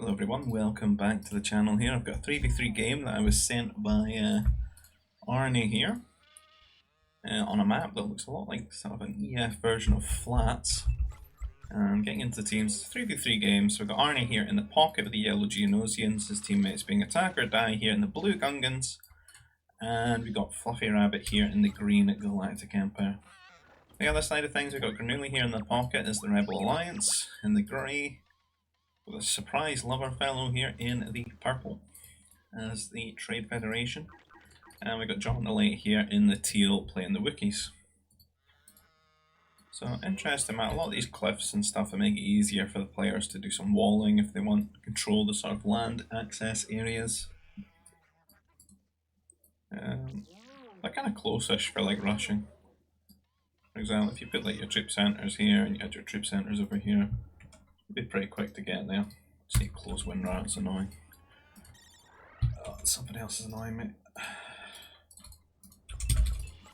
Hello everyone, welcome back to the channel here. I've got a 3v3 game that I was sent by Arnie here on a map that looks a lot like sort of an EF version of Flats. Getting into the teams, 3v3 game, so we've got Arnie here in the pocket with the yellow Geonosians, his teammates being Attack or Die here in the blue Gungans, and we've got Fluffy Rabbit here in the green Galactic Empire. The other side of things, we've got Grenooli here in the pocket as the Rebel Alliance, in the grey, with a SurpriseLover fellow here in the purple as the Trade Federation. And we've got John Grenooli here in the teal playing the Wookiees. So interesting, a lot of these cliffs and stuff that make it easier for the players to do some walling if they want to control the sort of land access areas. They're kind of close-ish for like rushing. For example, if you put like your troop centres here and you had your troop centres over here, it'd be pretty quick to get there. See, close wind rat's annoying. Oh, something else is annoying me.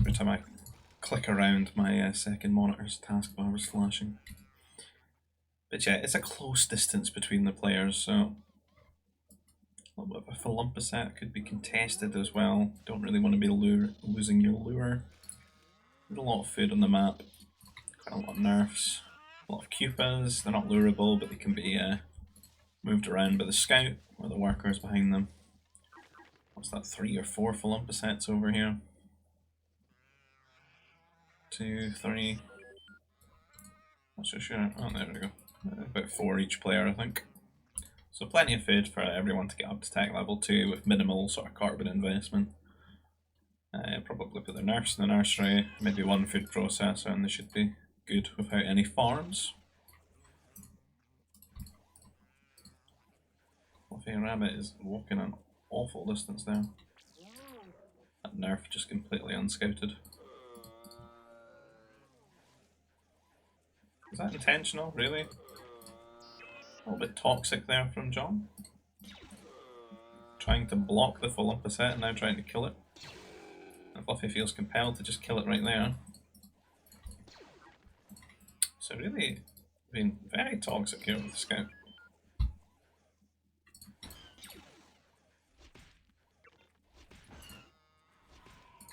Every time I click around, my second monitor's taskbar was flashing. But yeah, it's a close distance between the players, so a little bit of a Philumpa could be contested as well. Don't really want to be losing your lure. There's a lot of food on the map, quite a lot of nerfs, a lot of Cupas. They're not lureable, but they can be moved around by the scout or the workers behind them. What's that, 3 or 4 Philumpa over here? 2, 3. Not so sure. Oh, there we go. About 4 each player, I think. So plenty of food for everyone to get up to tech level 2 with minimal sort of carbon investment. Probably put their nurse in the nursery, maybe 1 food processor, and they should be good without any farms. Fluffy Rabbit is walking an awful distance there. That nerf just completely unscouted. Is that intentional, really? A little bit toxic there from John. Trying to block the Philumpa and now trying to kill it. And Fluffy feels compelled to just kill it right there. So really, being very toxic here with the scout.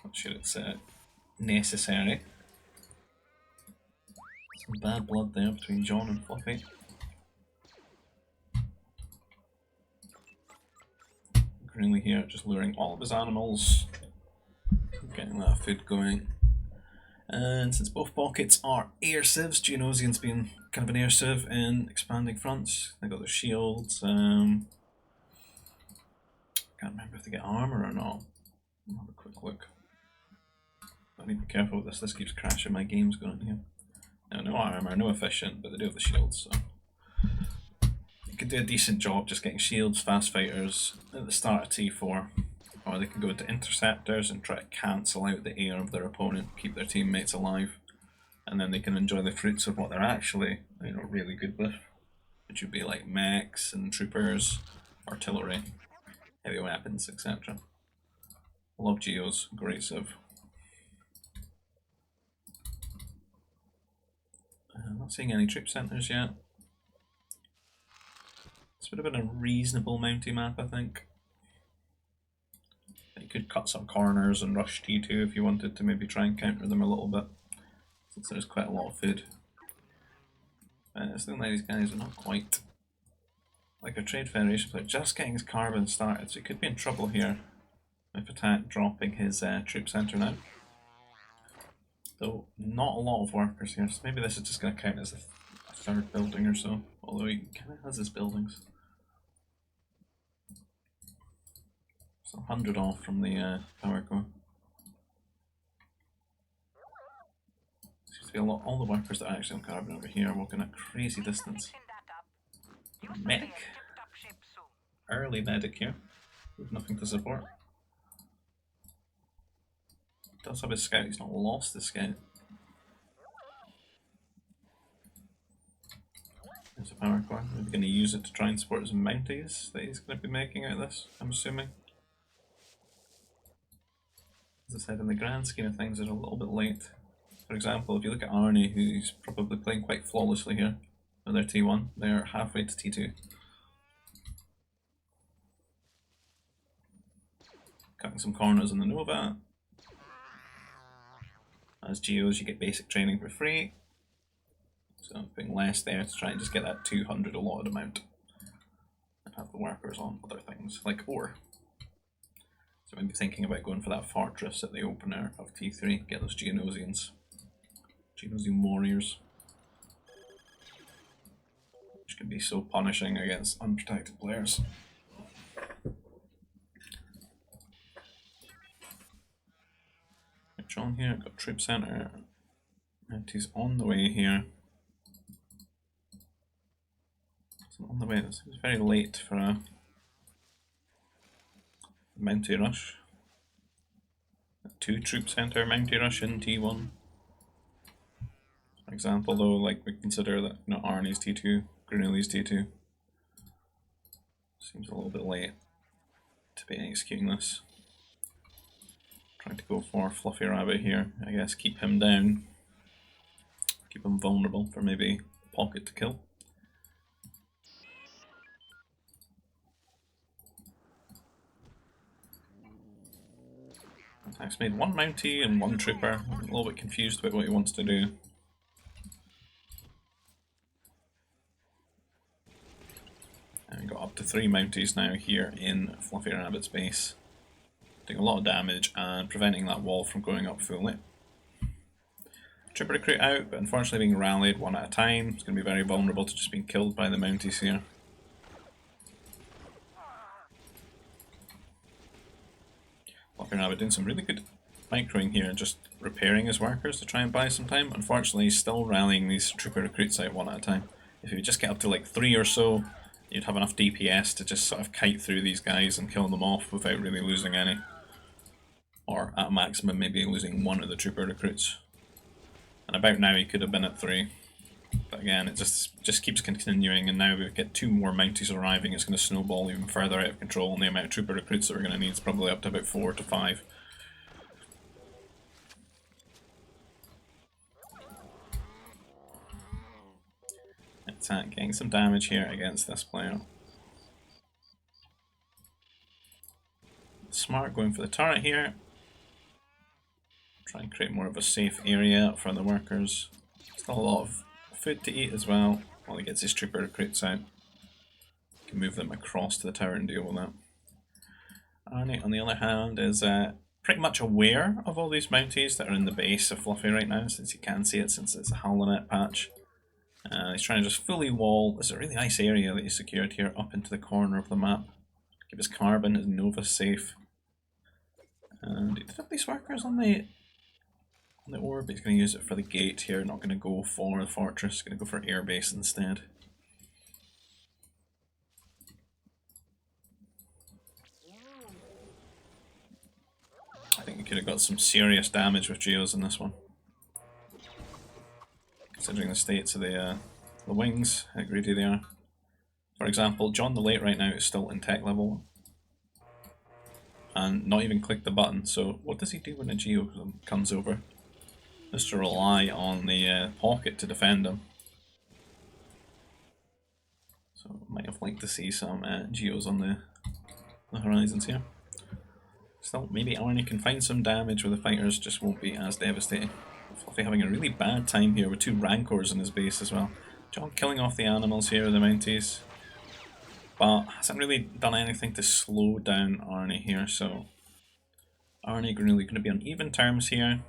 Not sure it's necessary. Some bad blood there between John and Fluffy. Greenlee here just luring all of his animals, getting that food going. And since both pockets are air civs, Geonosians being kind of an air civ in expanding fronts, they got their shields. Can't remember if they get armor or not. I'll have a quick look. I need to be careful with this. This keeps crashing my games going here. No armor, no efficient, but they do have the shields, so you could do a decent job just getting shields, fast fighters at the start of T4, or they can go into interceptors and try to cancel out the air of their opponent, keep their teammates alive, and then they can enjoy the fruits of what they're actually, really good with, which would be like mechs and troopers, artillery, heavy weapons, etc. Love Geos, great civ. Not seeing any troop centres yet. This would have been a reasonable mounty map, I think. You could cut some corners and rush T2 if you wanted to maybe try and counter them a little bit, since there's quite a lot of food. It's looking like these guys are not quite like a Trade Federation player, just getting his carbon started, so he could be in trouble here with Attack dropping his troop centre now. Though not a lot of workers here, so maybe this is just going to count as a third building or so, although he kind of has his buildings. So 100 off from the power core. Seems to be all the workers that are actually on carbon over here are walking a crazy distance. Medic. Early medic here, with nothing to support. Does have his scout, he's not lost his scout. There's a power core. Maybe going to use it to try and support his mounties that he's going to be making out of this, I'm assuming. As I said, in the grand scheme of things, they're a little bit late. For example, if you look at Arnie, who's probably playing quite flawlessly here with their T1, they're halfway to T2. Cutting some corners in the Nova. As Geos, you get basic training for free. So I'm putting less there to try and just get that 200 allotted amount. And have the workers on other things, like ore. So maybe thinking about going for that fortress at the opener of T3, get those Geonosians. Geonosian warriors. Which can be so punishing against unprotected players. John here, got troop center. And he's on the way here. So on the way, this was very late for a Mountie rush. A 2 troop center Mountie rush in T1. For example, though, like we consider that Arnie's T2, Grenooli's T2. Seems a little bit late to be executing this. Trying to go for Fluffy Rabbit here, I guess, keep him down. Keep him vulnerable for maybe Pocket to kill. Attack's made 1 Mountie and 1 Trooper. I'm a little bit confused about what he wants to do. And we got up to 3 Mounties now here in Fluffy Rabbit's base. Doing a lot of damage and preventing that wall from going up fully. Trooper recruit out, but unfortunately being rallied 1 at a time. It's going to be very vulnerable to just being killed by the Mounties here. Fluffy Rabbit doing some really good microing here, just repairing his workers to try and buy some time. Unfortunately, he's still rallying these Trooper recruits out 1 at a time. If you just get up to like 3 or so, you'd have enough DPS to just sort of kite through these guys and kill them off without really losing any. Or at maximum maybe losing 1 of the Trooper recruits. And about now he could have been at 3. But again, it just keeps continuing, and now we get 2 more Mounties arriving. It's going to snowball even further out of control, and the amount of Trooper recruits that we're going to need is probably up to about 4 to 5. Attack, getting some damage here against this player. Smart going for the turret here. Try and create more of a safe area for the workers. Still a lot of food to eat as well while he gets his Trooper recruits out. Can move them across to the tower and deal with that. Arnie, on the other hand, is pretty much aware of all these Mounties that are in the base of Fluffy right now, since he can see it, since it's a Halonet patch. He's trying to just fully wall. This is a really nice area that he secured here up into the corner of the map. Keep his carbon, his Nova safe. And he did have these workers on the orb, but he's going to use it for the gate here, not going to go for the fortress, going to go for airbase instead. I think he could have got some serious damage with Geos in this one. Considering the states of the wings, how greedy they are. For example, John the Late right now is still in tech level. And not even clicked the button, so what does he do when a Geo comes over? Just to rely on the Pocket to defend him. So might have liked to see some Geos on the horizons here. Still, maybe Arnie can find some damage with the fighters, just won't be as devastating. Fluffy having a really bad time here with 2 Rancors in his base as well. John killing off the animals here, the Mounties. But hasn't really done anything to slow down Arnie here, so Arnie really going to be on even terms here.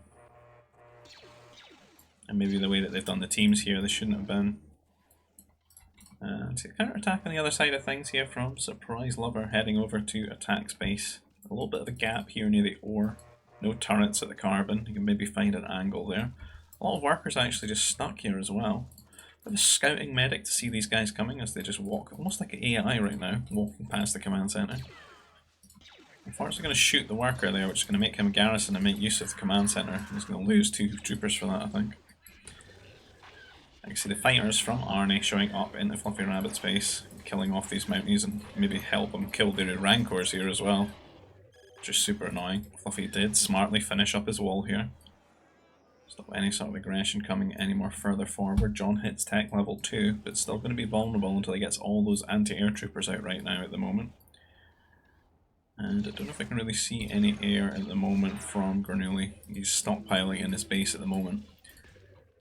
And maybe the way that they've done the teams here, they shouldn't have been. So counter-attack on the other side of things here from SurpriseLover, heading over to attack space. A little bit of a gap here near the ore. No turrets at the carbon, you can maybe find an angle there. A lot of workers actually just stuck here as well. But a scouting medic to see these guys coming as they just walk, almost like an AI right now, walking past the command center. Unfortunately going to shoot the worker there, which is going to make him garrison and make use of the command center. He's going to lose 2 troopers for that, I think. I can see the fighters from Arnie showing up in the Fluffy Rabbit space, killing off these Mounties and maybe help them kill their Rancors here as well. Which is super annoying. Fluffy did smartly finish up his wall here. Stop any sort of aggression coming any more further forward. John hits tech level 2, but still going to be vulnerable until he gets all those anti-air troopers out right now at the moment. And I don't know if I can really see any air at the moment from Grenooli. He's stockpiling in his base at the moment,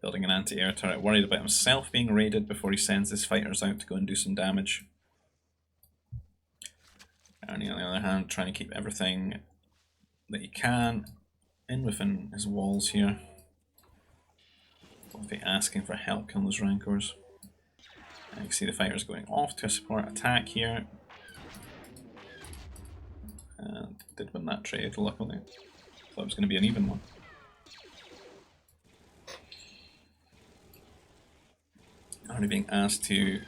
building an anti-air turret, worried about himself being raided before he sends his fighters out to go and do some damage. Arnie, on the other hand, trying to keep everything that he can in within his walls here. Fluffy asking for help killing those rancors. And you can see the fighters going off to a support attack here. And did win that trade, luckily. Thought it was going to be an even one. Arnie being asked to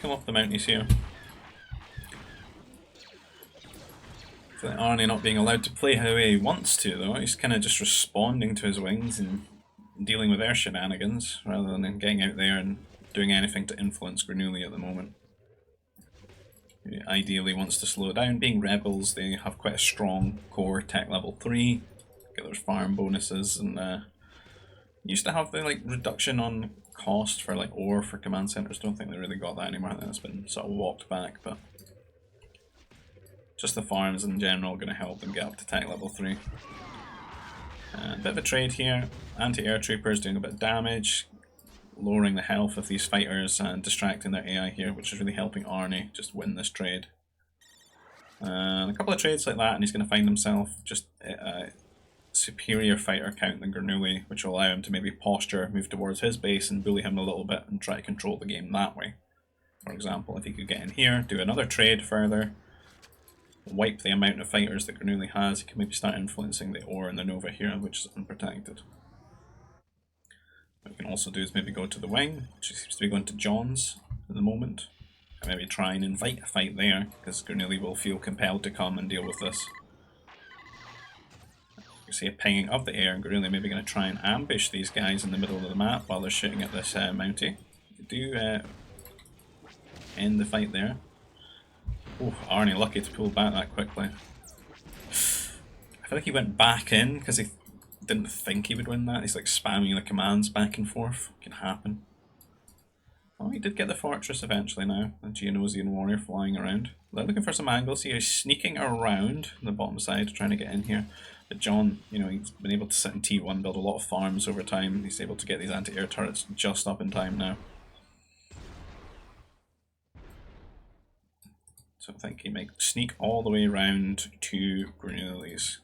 come off the mounties here. I feel like Arnie not being allowed to play how he wants to though. He's kind of just responding to his wings and dealing with their shenanigans rather than getting out there and doing anything to influence Grenooli at the moment. He ideally wants to slow down. Being rebels, they have quite a strong core tech level 3. Get those farm bonuses, and used to have the like reduction on cost for like ore for command centers. Don't think they really got that anymore. I think it's been sort of walked back, but just the farms in general going to help them get up to tech level 3. A bit of a trade here. Anti-air troopers doing a bit of damage, lowering the health of these fighters and distracting their AI here, which is really helping Arnie just win this trade. And a couple of trades like that and he's going to find himself just a superior fighter count than Grenooli, which will allow him to maybe posture, move towards his base and bully him a little bit and try to control the game that way. For example, if he could get in here, do another trade further, wipe the amount of fighters that Grenooli has, he can maybe start influencing the ore and the Nova here, which is unprotected. What we can also do is maybe go to the wing, which seems to be going to John's at the moment, and maybe try and invite a fight there, because Grenooli will feel compelled to come and deal with this. You see a pinging of the air, and Grenooli maybe going to try and ambush these guys in the middle of the map while they're shooting at this Mountie. You do end the fight there. Oh, Arnie lucky to pull back that quickly. I feel like he went back in because he didn't think he would win that. He's like spamming the commands back and forth. It can happen. Oh, he did get the fortress eventually now. The Geonosian warrior flying around. They're looking for some angles here. He's sneaking around the bottom side, trying to get in here. But John, you know, he's been able to sit in T1, build a lot of farms over time. He's able to get these anti-air turrets just up in time now. So I think he may sneak all the way around to Grenooli's.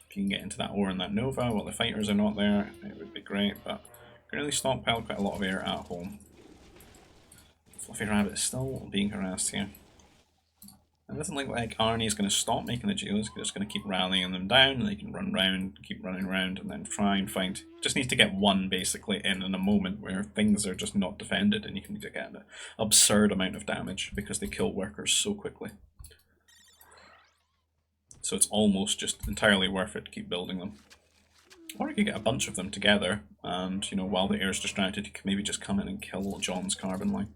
If you can get into that ore and that Nova while the fighters are not there, it would be great, but Grenooli stockpiled quite a lot of air at home. Fluffy Rabbit is still being harassed here. It doesn't look like Arnie is going to stop making the geos, he's just going to keep rallying them down, and they can run round, keep running around, and then try and find... Just needs to get one, basically, in a moment where things are just not defended, and you can get an absurd amount of damage, because they kill workers so quickly. So it's almost just entirely worth it to keep building them. Or you could get a bunch of them together, and, you know, while the air's distracted, you can maybe just come in and kill John's carbon line.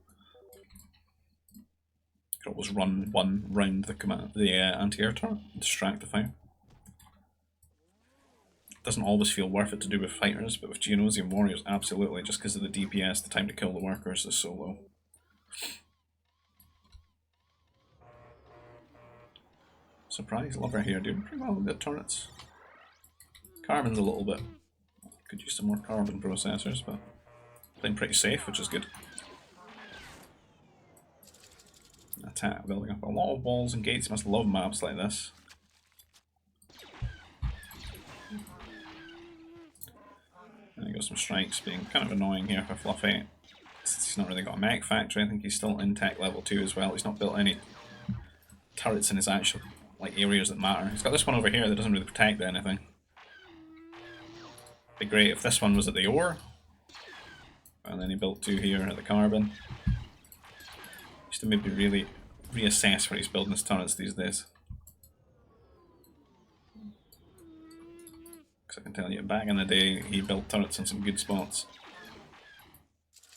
You could always run one round the anti-air turret and distract the fire. Doesn't always feel worth it to do with fighters, but with Geonosian warriors, absolutely, just because of the DPS, the time to kill the workers is so low. SurpriseLover here doing pretty well with the turrets. Carbon's a little bit... Could use some more carbon processors, but playing pretty safe, which is good. Attack, building up a lot of walls and gates. Must love maps like this. And he got some strikes being kind of annoying here for Fluffy. He's not really got a mech factory. I think he's still in tech level 2 as well. He's not built any turrets in his actual like areas that matter. He's got this one over here that doesn't really protect anything. Be great if this one was at the ore. And then he built 2 here at the carbon. Just to maybe really reassess where he's building his turrets these days. Because I can tell you, back in the day, he built turrets in some good spots.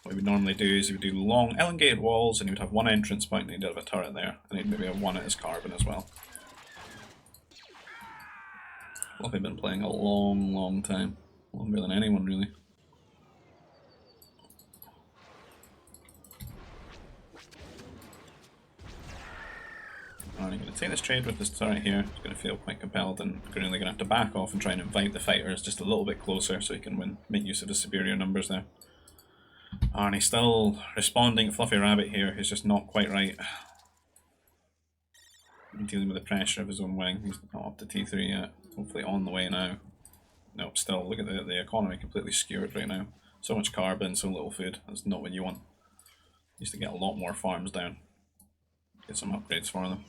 What he would normally do is he would do long elongated walls and he would have one entrance point and he'd have a turret there. And he'd maybe have one at his carbon as well. Fluffy been playing a long time. Longer than anyone, really. Arnie going to take this trade with this turret here. He's going to feel quite compelled, and Grenooli going to have to back off and try and invite the fighters just a little bit closer so he can make use of his superior numbers there. Arnie still responding. Fluffy Rabbit here, who's just not quite right. Dealing with the pressure of his own wing. He's not up to T3 yet. Hopefully on the way now. Nope, still, look at the economy completely skewered right now. So much carbon, so little food. That's not what you want. Used to get a lot more farms down. Get some upgrades for them.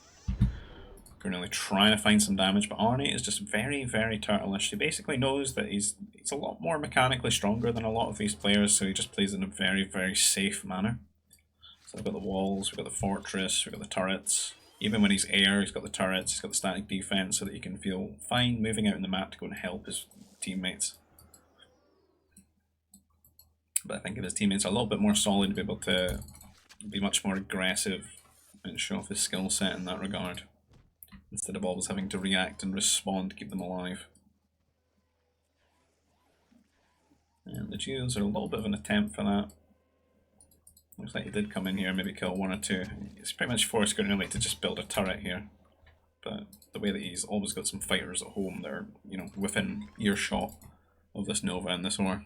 Grenooli trying to find some damage, but Arnie is just very, very turtleish. He basically knows that he's a lot more mechanically stronger than a lot of these players, so he just plays in a very, very safe manner. So we've got the walls, we've got the fortress, we've got the turrets. Even when he's air, he's got the turrets, he's got the static defense so that he can feel fine moving out in the map to go and help his teammates. But I think if his teammates are a little bit more solid, to be able to be much more aggressive and show off his skill set in that regard, instead of always having to react and respond to keep them alive. And the Geos are a little bit of an attempt for that. Looks like he did come in here, maybe kill one or two. He's pretty much forced Grenooli to just build a turret here. But the way that he's always got some fighters at home, they're, you know, within earshot of this Nova and this ore.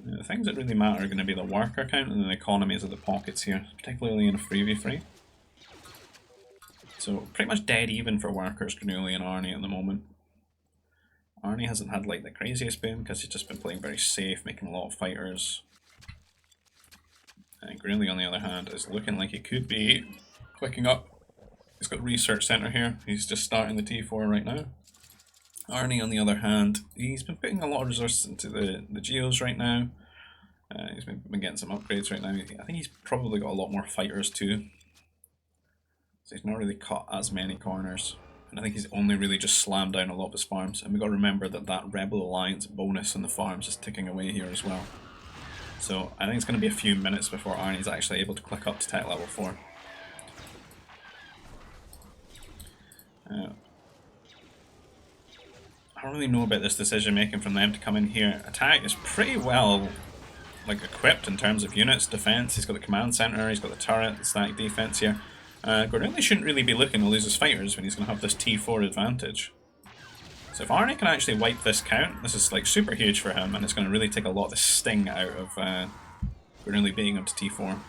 The things that really matter are going to be the worker count and the economies of the pockets here, particularly in a 3v3. So pretty much dead even for workers, Grenooli and Arnie at the moment. Arnie hasn't had like the craziest boom because he's just been playing very safe, making a lot of fighters. And Grenooli on the other hand is looking like he could be clicking up. He's got research center here, he's just starting the T4 right now. Arnie on the other hand, he's been putting a lot of resources into the Geos right now. He's been getting some upgrades right now. I think he's probably got a lot more fighters too. So he's not really cut as many corners. And I think he's only really just slammed down a lot of his farms. And we've got to remember that that Rebel Alliance bonus on the farms is ticking away here as well. So I think it's going to be a few minutes before Arnie's actually able to click up to tech level 4. I don't really know about this decision making from them to come in here. Attack is pretty well equipped in terms of units. Defense, he's got the command center, he's got the turret, the static defense here. Grenooli shouldn't really be looking to lose his fighters when he's going to have this T4 advantage. So if Arnie can actually wipe this count, this is like super huge for him, and it's going to really take a lot of the sting out of Grenooli being up to T4.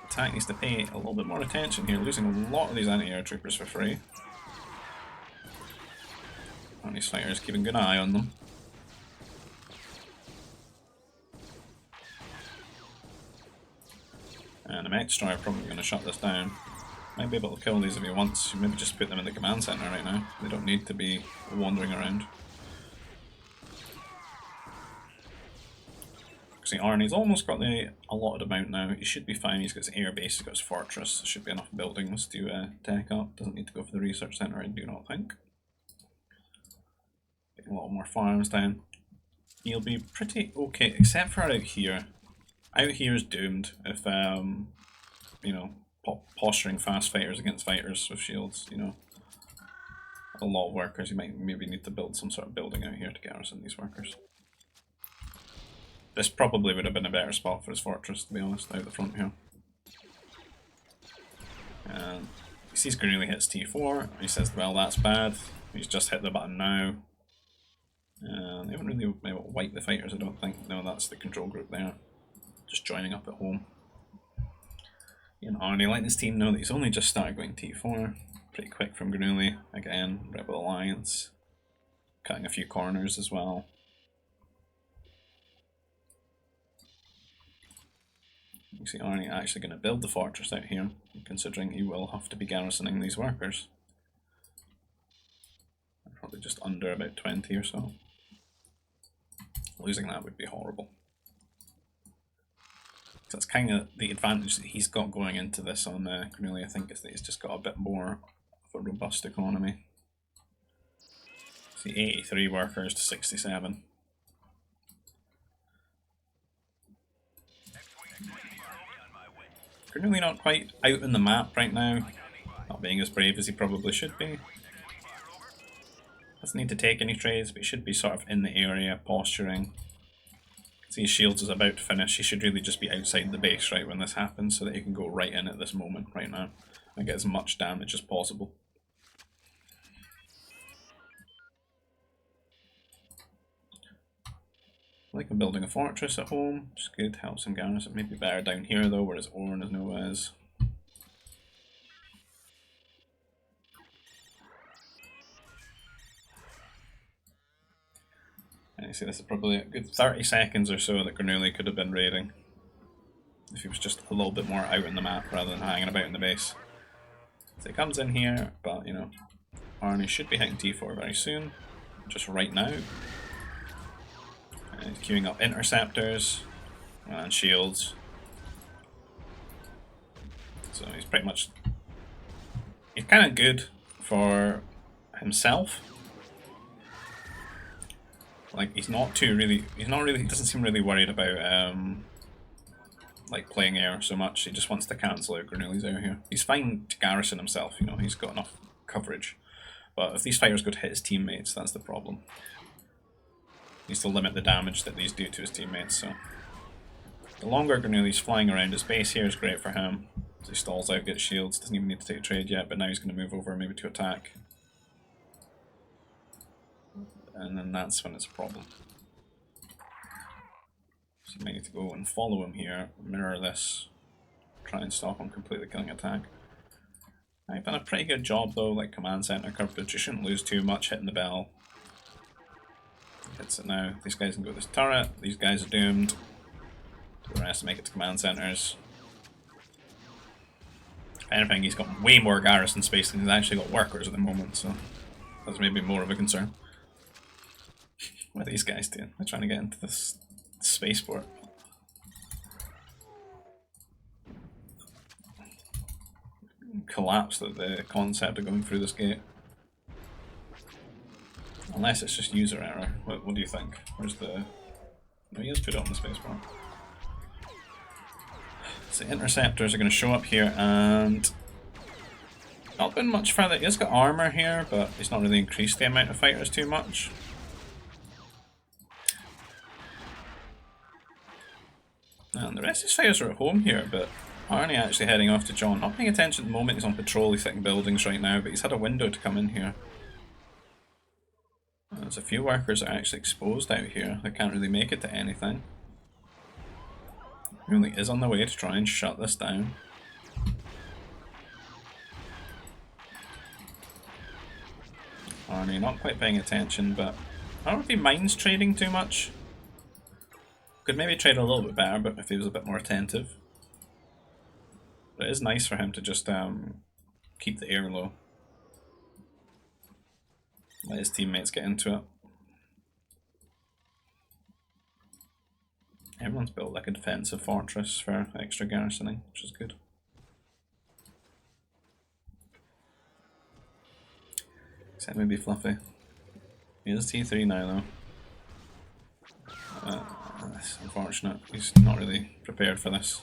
Attack needs to pay a little bit more attention here, losing a lot of these anti-air troopers for free. Arnie's fighters keeping a good eye on them. And the Mech Destroyer probably going to shut this down. Might be able to kill these if he wants. Maybe just put them in the command center right now. They don't need to be wandering around. See, Arnie's almost got the allotted amount now. He should be fine. He's got his air base, he's got his fortress. There should be enough buildings to tech up. Doesn't need to go for the research center, I do not think. Get a lot more farms down. He'll be pretty okay, except for out here. Out here is doomed if, you know, posturing fast fighters against fighters with shields, you know. A lot of workers, you might maybe need to build some sort of building out here to garrison these workers. This probably would have been a better spot for his fortress, to be honest, out the front here. And he sees Grenooli hits T4, he says, well, that's bad. He's just hit the button now. And they haven't really been able to wipe the fighters, I don't think. No, that's the control group there. Just joining up at home. And Arnie, letting his team know that he's only just started going T4. Pretty quick from Grenooli. Again, Rebel Alliance. Cutting a few corners as well. You see Arnie actually going to build the fortress out here, considering he will have to be garrisoning these workers. Probably just under about 20 or so. Losing that would be horrible. So that's kind of the advantage that he's got going into this on Grenooli, I think, is that he's just got a bit more of a robust economy. See, 83 workers to 67. Grenooli not quite out in the map right now, not being as brave as he probably should be. Doesn't need to take any trades, but he should be sort of in the area, posturing. See, shields is about to finish. He should really just be outside the base right when this happens so that he can go right in at this moment, right now, and get as much damage as possible. Like I'm building a fortress at home, which is good, helps him garrison. Maybe better down here though, whereas Orn is nowheres. And you see, this is probably a good 30 seconds or so that Grenooli could have been raiding. If he was just a little bit more out in the map rather than hanging about in the base. So he comes in here, but you know, Arnie should be hitting T4 very soon, just right now. And he's queuing up interceptors and shields. So he's pretty much, he's kind of good for himself. Like he doesn't seem really worried about like playing air so much. He just wants to cancel out Grenooli's air here. He's fine to garrison himself, you know, he's got enough coverage. But if these fighters go to hit his teammates, that's the problem. He needs to limit the damage that these do to his teammates, so. The longer Grenooli's flying around his base here is great for him. So he stalls out, gets shields, doesn't even need to take a trade yet, but now he's going to move over maybe to attack. And then that's when it's a problem. So you might need to go and follow him here, mirror this, try and stop him completely killing attack. I've done a pretty good job though, like command center coverage. You shouldn't lose too much hitting the bell. Hits it now. These guys can go to this turret, these guys are doomed. The rest to make it to command centers. If anything, he's got way more garrison space than he's actually got workers at the moment, so that's maybe more of a concern. What are these guys doing? They're trying to get into this spaceport. Collapsed at the concept of going through this gate. Unless it's just user error. What do you think? Where's the... No, he has put it on the spaceport. So interceptors are going to show up here and... Not been much further. He has got armor here, but he's not really increased the amount of fighters too much. And the rest of his fighters are at home here, but Arnie actually heading off to John. Not paying attention at the moment, he's on patrol, he's hitting buildings right now, but he's had a window to come in here. There's a few workers that are actually exposed out here, they can't really make it to anything. He really is on the way to try and shut this down. Arnie not quite paying attention, but I don't know if he minds trading too much. Could maybe trade a little bit better, but if he was a bit more attentive. But it is nice for him to just keep the air low. Let his teammates get into it. Everyone's built like a defensive fortress for extra garrisoning, which is good. Except maybe Fluffy. He is T3 now though. That's unfortunate. He's not really prepared for this.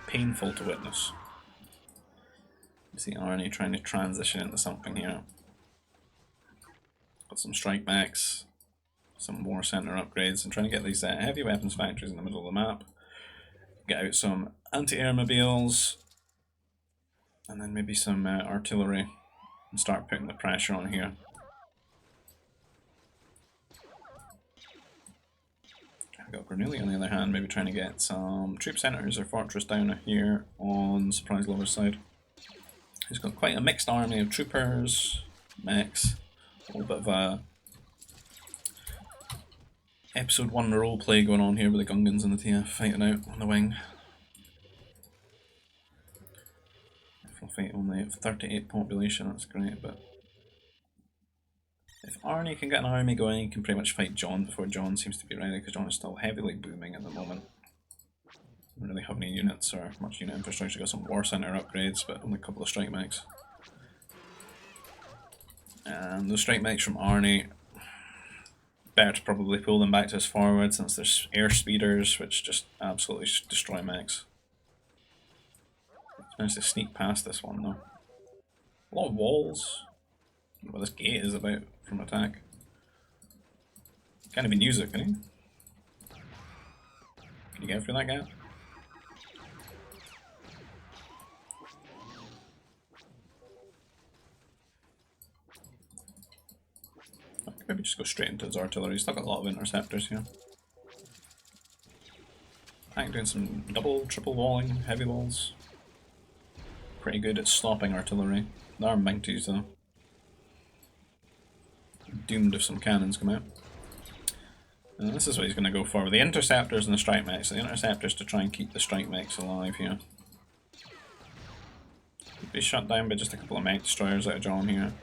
Painful to witness. You see Arnie trying to transition into something here. Got some strike backs, some war center upgrades, and trying to get these heavy weapons factories in the middle of the map. Get out some anti-air mobiles, and then maybe some artillery, and start putting the pressure on here. I've got Grenooli on the other hand, maybe trying to get some troop centers or fortress down here on SurpriseLover's side. He's got quite a mixed army of troopers, mechs, a little bit of a episode 1 roleplay going on here with the Gungans and the TF fighting out on the wing. Fluffy only have 38 population, that's great, but if Arnie can get an army going, he can pretty much fight John before John seems to be ready, because John is still heavily booming at the moment. Don't really have any units or much unit infrastructure. Got some war center upgrades, but only a couple of strike mechs. And those strike mechs from Arnie, better to probably pull them back to his forward since there's air speeders, which just absolutely destroy mechs. Managed to sneak past this one though. A lot of walls. I don't know what this gate is about from attack. Can't even use it, can you? Can you get through that gap? Maybe just go straight into his artillery. He's still got a lot of interceptors here. Tank doing some double, triple walling, heavy walls. Pretty good at stopping artillery. There are Mounties though. Doomed if some cannons come out. And this is what he's going to go for with the interceptors and the strike mechs. The interceptors to try and keep the strike mechs alive here. Could be shut down by just a couple of mech destroyers out of John here.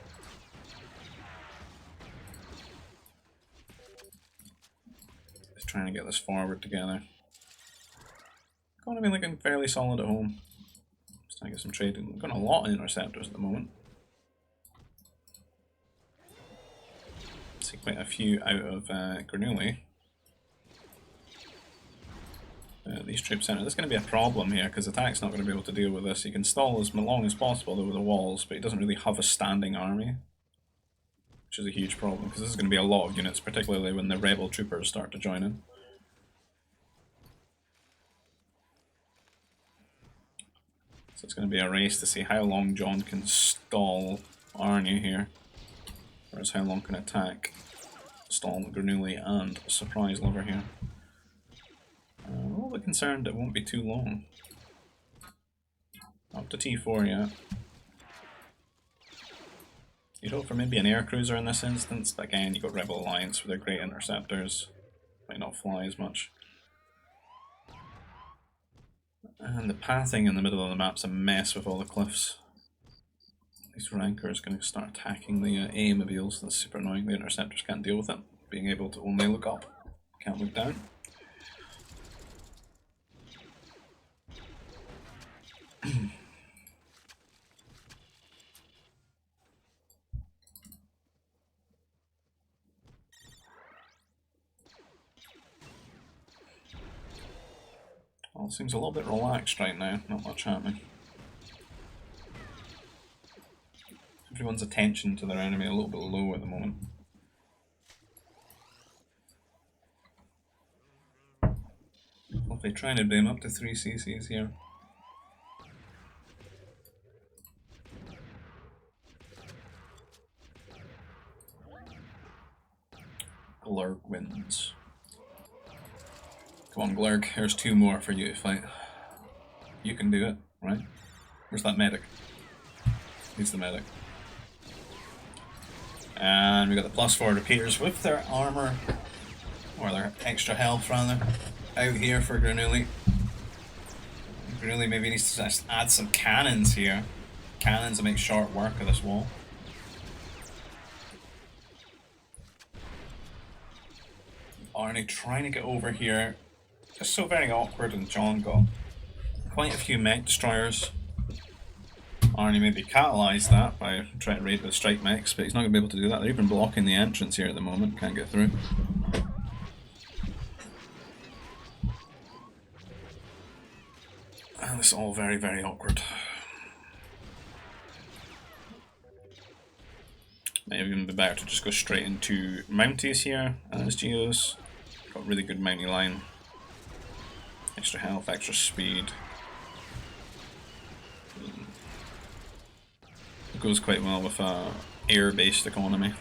Just trying to get this forward together. Going to be looking fairly solid at home. Just trying to get some trading. We've got a lot of interceptors at the moment. See quite a few out of Grenooli. These troops center. There's going to be a problem here because attack's not going to be able to deal with this. He can stall as long as possible over the walls, but he doesn't really have a standing army, which is a huge problem because this is going to be a lot of units, particularly when the rebel troopers start to join in. So it's going to be a race to see how long John can stall Arnie here, whereas how long can attack stall Grenooli and SurpriseLover here. I'm a little bit concerned it won't be too long. Up to T4 yet. You'd hope for maybe an air cruiser in this instance, but again, you've got Rebel Alliance with their great interceptors. Might not fly as much. And the pathing in the middle of the map's a mess with all the cliffs. These rankers going to start attacking the A-mobiles. That's super annoying. The interceptors can't deal with it. Being able to only look up, can't look down. Well, it seems a little bit relaxed right now, not much happening. Everyone's attention to their enemy a little bit low at the moment. Well, if they try to bring up to 3 CCs here. Glurg wins. Come on, Glurg, here's 2 more for you to fight. You can do it, right? Where's that medic? He's the medic. And we got the +4 repeaters with their armor, or their extra health rather, out here for Grenooli. Grenooli maybe needs to just add some cannons here. Cannons to make short work of this wall. Arnie trying to get over here. Just so very awkward, and John got quite a few mech destroyers. Arnie maybe catalysed that by trying to raid with strike mechs, but he's not going to be able to do that. They're even blocking the entrance here at the moment, can't get through. And it's all very, very awkward. Might even be better to just go straight into Mounties here as Geos. Got really good Mountie line. Extra health, extra speed. It goes quite well with air-based economy.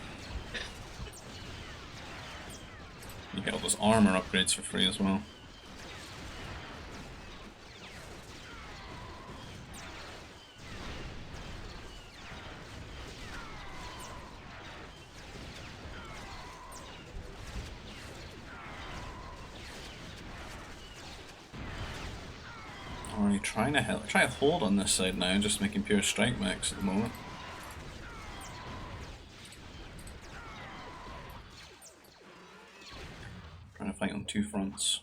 You get all those armor upgrades for free as well. Already trying to try to hold on this side now, just making pure strike mechs at the moment. Trying to fight on 2 fronts.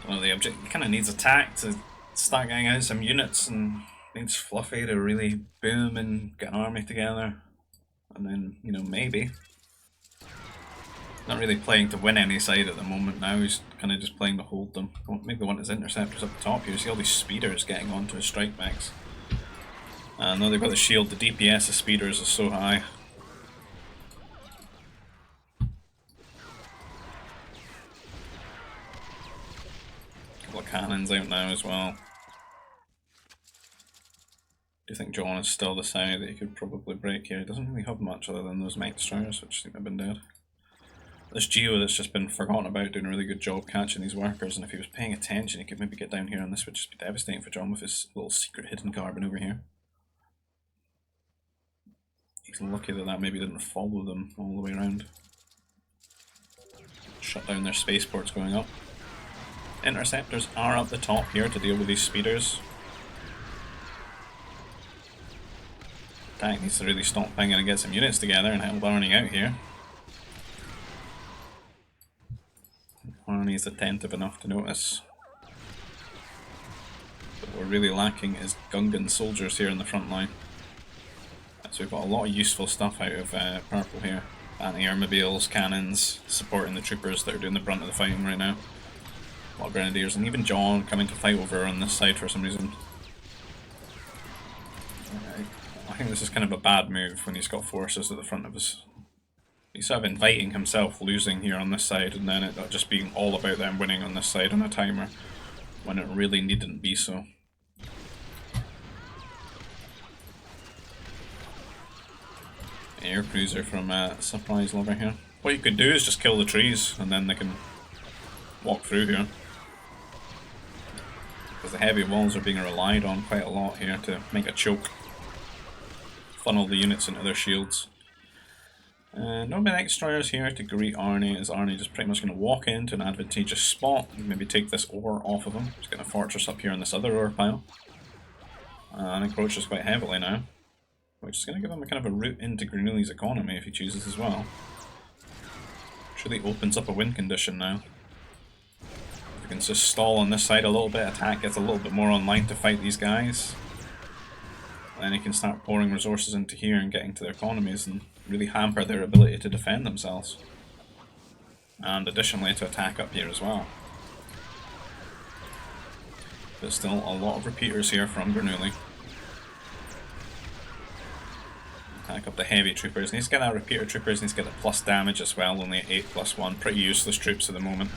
Well, the object kind of needs attack to start getting out some units, and needs Fluffy to really boom and get an army together. And then, you know, maybe. Not really playing to win any side at the moment now, he's kind of just playing to hold them. Maybe want his interceptors up the top here. See all these speeders getting onto his strike mechs. And now they've got the shield, the DPS of speeders is so high. Couple of cannons out now as well. Do you think John is still the side that he could probably break here? He doesn't really have much other than those Mech Destroyers, which seem to have been dead. This Geo that's just been forgotten about, doing a really good job catching these workers, and if he was paying attention he could maybe get down here, and this would just be devastating for John with his little secret hidden carbon over here. He's lucky that that maybe didn't follow them all the way around. Shut down their spaceports going up. Interceptors are up the top here to deal with these speeders. Tank needs to really stop pinging and get some units together and help Arnie out here. Arnie is attentive enough to notice. But what we're really lacking is Gungan soldiers here in the front line. So we've got a lot of useful stuff out of purple here. Anti-airmobiles, cannons, supporting the troopers that are doing the brunt of the fighting right now. A lot of grenadiers, and even John coming to fight over on this side for some reason. I think this is kind of a bad move when he's got forces at the front of us. He's sort of inviting himself losing here on this side, and then it just being all about them winning on this side on a timer, when it really needn't be so. Air cruiser from SurpriseLover here. What you could do is just kill the trees, and then they can walk through here. Because the heavy walls are being relied on quite a lot here to make a choke. Funnel the units into their shields. No Mech Destroyers here to greet Arnie, as Arnie just pretty much going to walk into an advantageous spot and maybe take this ore off of him. He's getting a fortress up here in this other ore pile. And encroaches quite heavily now, which is going to give him a kind of a route into Grenooli's economy if he chooses as well. Which really opens up a win condition now. If he can just stall on this side a little bit, attack gets a little bit more online to fight these guys. Then he can start pouring resources into here and getting to their economies and really hamper their ability to defend themselves. And additionally to attack up here as well. But still a lot of repeaters here from Grenooli. Attack up the heavy troopers. Needs to get our repeater troopers, needs to get the plus damage as well, only 8+1. Pretty useless troops at the moment.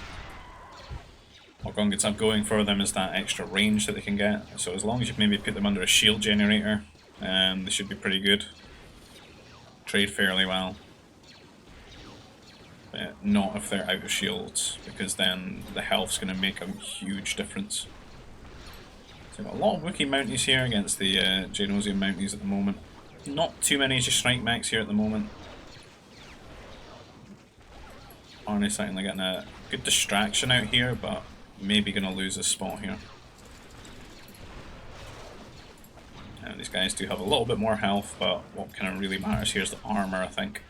What Gungans have going for them is that extra range that they can get. So as long as you maybe put them under a shield generator, they should be pretty good. Trade fairly well. But not if they're out of shields, because then the health's going to make a huge difference. So we've got a lot of Wookiee Mounties here against the Geonosian Mounties at the moment. Not too many just strike mechs here at the moment. Arnie's certainly getting a good distraction out here, but maybe going to lose his spot here. And these guys do have a little bit more health, but what kind of really matters here is the armor, I think.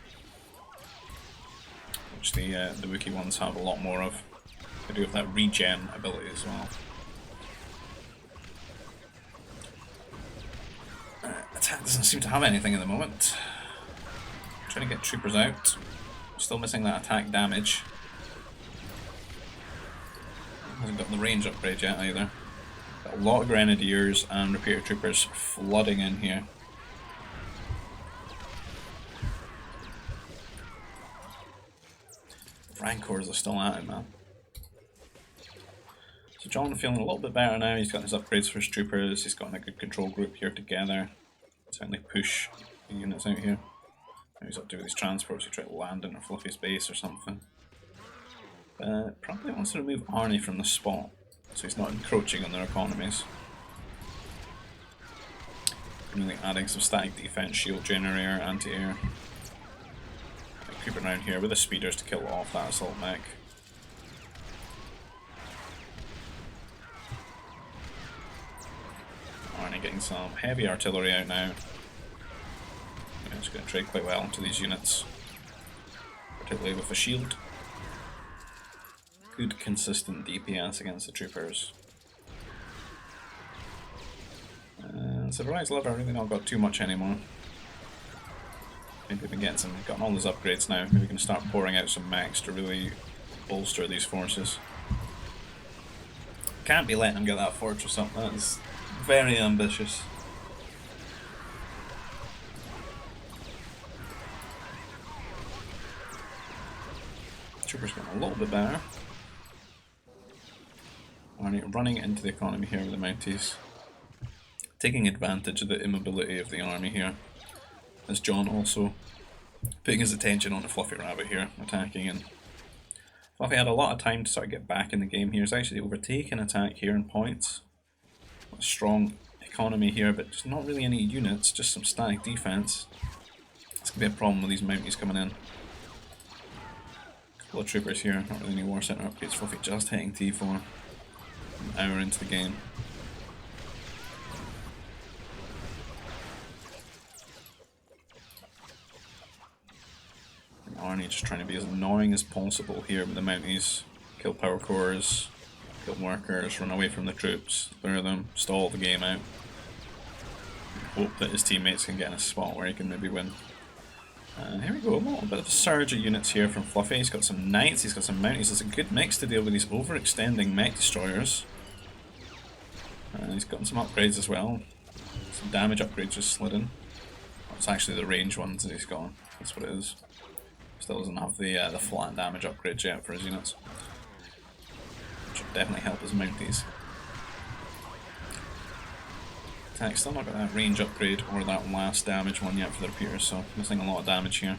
Which the Wookiee ones have a lot more of. They do have that regen ability as well. Attack doesn't seem to have anything at the moment. Trying to get troopers out. Still missing that attack damage. Hasn't got the range upgrade yet either. Got a lot of grenadiers and repeater troopers flooding in here. Rancors are still at it, man. So John feeling a little bit better now. He's got his upgrades for his troopers. He's got a good control group here together. Certainly push the units out here. Maybe he's up to his transports. He try to land in a Fluffy's base or something. Probably wants to remove Arnie from the spot, so he's not encroaching on their economies. Really adding some static defense, shield generator, anti-air. Creeping around here with the speeders to kill off that assault mech. Arnie getting some heavy artillery out now. Yeah, it's going to trade quite well into these units, particularly with a shield. good consistent DPS against the troopers. SurpriseLover really not got too much anymore. Maybe we can get some, gotten all those upgrades now, maybe we can start pouring out some mechs to really bolster these forces. Can't be letting them get that fortress up, that is very ambitious. Troopers getting a little bit better. Arnie running into the economy here with the Mounties. Taking advantage of the immobility of the army here. As John also putting his attention on the Fluffy Rabbit here, attacking, and Fluffy had a lot of time to sort of get back in the game here. He's actually overtaken attack here in points. A strong economy here, but just not really any units, just some static defense. It's going to be a problem with these Mounties coming in. A couple of troopers here, not really any war center upgrades. Fluffy just hitting T4 an hour into the game. Arnie just trying to be as annoying as possible here with the Mounties. Kill power cores, kill workers, run away from the troops, lure them, stall the game out. Hope that his teammates can get in a spot where he can maybe win. Here we go, a little bit of a surge of units here from Fluffy. He's got some knights, he's got some Mounties. It's a good mix to deal with these overextending mech destroyers. He's gotten some upgrades as well. Some damage upgrades just slid in. Oh, it's actually the range ones that he's got. That's what it is. Still doesn't have the flat damage upgrades yet for his units. Which would definitely help his Mounties. Attack still not got that range upgrade or that last damage one yet for the repeaters, so missing a lot of damage here.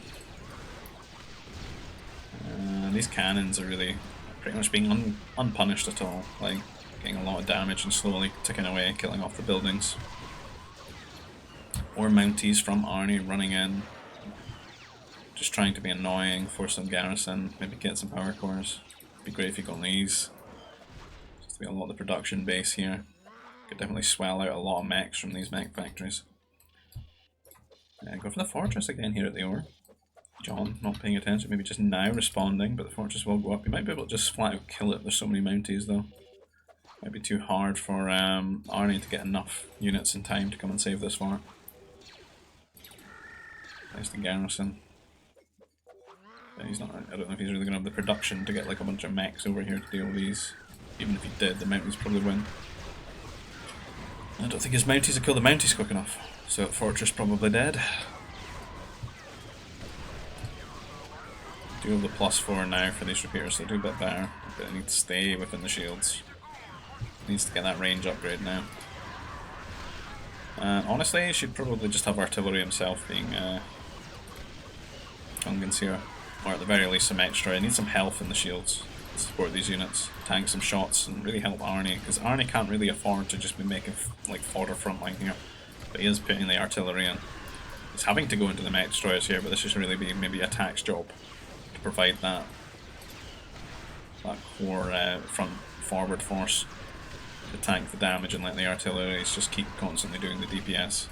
These cannons are really pretty much being unpunished at all, like getting a lot of damage and slowly ticking away, killing off the buildings. Or Mounties from Arnie running in. Just trying to be annoying, force some garrison, maybe get some power cores. Be great if you got these. Seems to be a lot of the production base here. Could definitely swell out a lot of mechs from these mech factories. Go for the fortress again here at the ore. John not paying attention, maybe just now responding, but the fortress will go up. You might be able to just flat out kill it. There's so many Mounties though. Might be too hard for Arnie to get enough units in time to come and save this far. There's the garrison. He's not, I don't know if he's really going to have the production to get like a bunch of mechs over here to deal with these. Even if he did, the Mounties probably win. I don't think his Mounties will kill the Mounties quick enough. So fortress probably dead. Do have the +4 now for these repeaters, so they do a bit better. But they need to stay within the shields. Needs to get that range upgrade now. Honestly, he should probably just have artillery himself being Gungans here. Or at the very least some extra. I need some health in the shields to support these units, tank some shots and really help Arnie, because Arnie can't really afford to just be making like fodder frontline here, but he is putting the artillery in. He's having to go into the mech destroyers here, but this should really be maybe Attack's job to provide that core front forward force to tank the damage and let the artilleries just keep constantly doing the DPS.